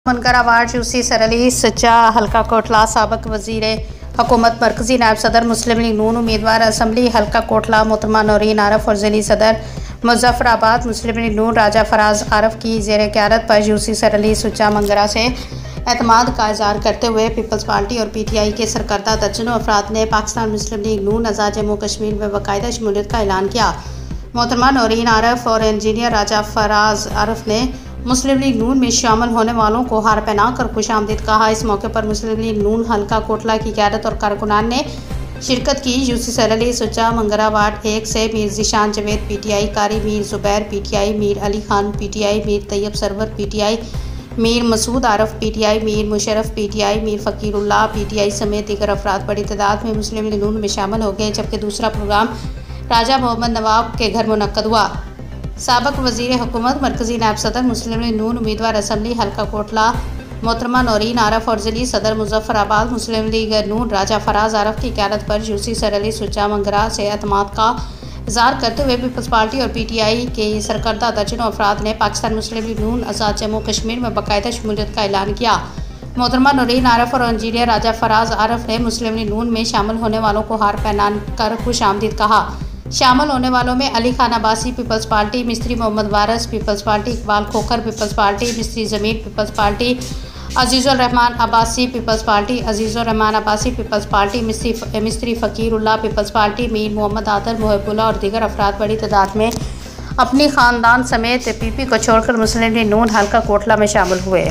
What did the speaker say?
मनकरा ward UC सरअली सच्चा हल्का कोटला साबक वजीर हुकूमत मरकजी नायब सदर मुस्लिम लीग नून उम्मीदवार असम्बली हल्का कोटला मोहतरमा नौरीन आरफ और ज़िली सदर मुजफ्फराबाद मुस्लिम लीग नून राजा फराज आरफ की ज़ेर क़यादत पर यूसी सरअली सच्चा मंगरा से एतमाद का इज़हार करते हुए पीपल्स पार्टी और PTI के सरकर्दा दर्जनों अफराद ने पाकिस्तान मुस्लिम लीग नून आज़ाद जम्मू कश्मीर में बाकायदा शमूलियत का ऐलान किया। मोहतरमा नौरीन आरफ और इंजीनियर राजा फराज आरफ ने मुस्लिम लीग नून में शामिल होने वालों को हार पहनाकर खुशामदीद कहा। इस मौके पर मुस्लिम लीग नून हल्का कोटला की क़यादत और कारकुनान ने शिरकत की। यूसी सरअली सच्चा मंगरा वार्ड 1 से Mir Zeeshan Javed PTI, Qari Mir Zubair PTI, Mir Ali Khan PTI, Mir Tayyab Sarwar PTI, Mir Masood Arif PTI, Mir Musharraf PTI, Mir Faqirullah PTI समेत दीगर अफराद बड़ी तादाद में मुस्लिम लीग नून में शामिल हो गए, जबकि दूसरा प्रोग्राम राजा मोहम्मद नवाब के घर मुनक्कद हुआ। साबक वजीर हुकूमत मरकजी नायब सदर मुस्लिम लीग नून उम्मीदवार असम्बली हल्का कोटला मोहतरमा नौरीन आरफ और ज़िली सदर मुजफ्फराबाद मुस्लिम लीग नून राजा फराज आरफ की क़यादत पर यूसी सरअली सच्चा मंगरा से एतमाद का इज़हार करते हुए पीपल्स पार्टी और PTI के सरकर्दा दर्जनों अफराद ने पाकिस्तान मुस्लिम लीग नून आज़ाद जम्मू कश्मीर में बाकायदा शमूलियत का ऐलान किया। मोहतरमा नौरीन आरफ और इंजीनियर राजा फराज आरफ ने मुस्लिम लीग नून में शामिल होने वालों को हार पहनान कर खुशामदीद कहा। शामिल होने वालों में अली खान अब्बासी पीपल्स पार्टी, मिस्त्री मोहम्मद वारस पीपल्स पार्टी, इकबाल खोखर पीपल्स पार्टी, मिस्त्री ज़मीर पीपल्स पार्टी, अजीज़ुर रहमान अब्बासी पीपल्स पार्टी, अजीज़ुर रहमान अब्बासी पीपल्स पार्टी, मिस्त्री फ़कीरुल्लाह पीपल्स पार्टी, मीर मोहम्मद आदल मुहब्बुल्लाह और दीगर अफराद बड़ी तादाद में अपनी ख़ानदान समेत PP को छोड़कर मुस्लिम लीग नून हल्का कोटला में शामिल हुए।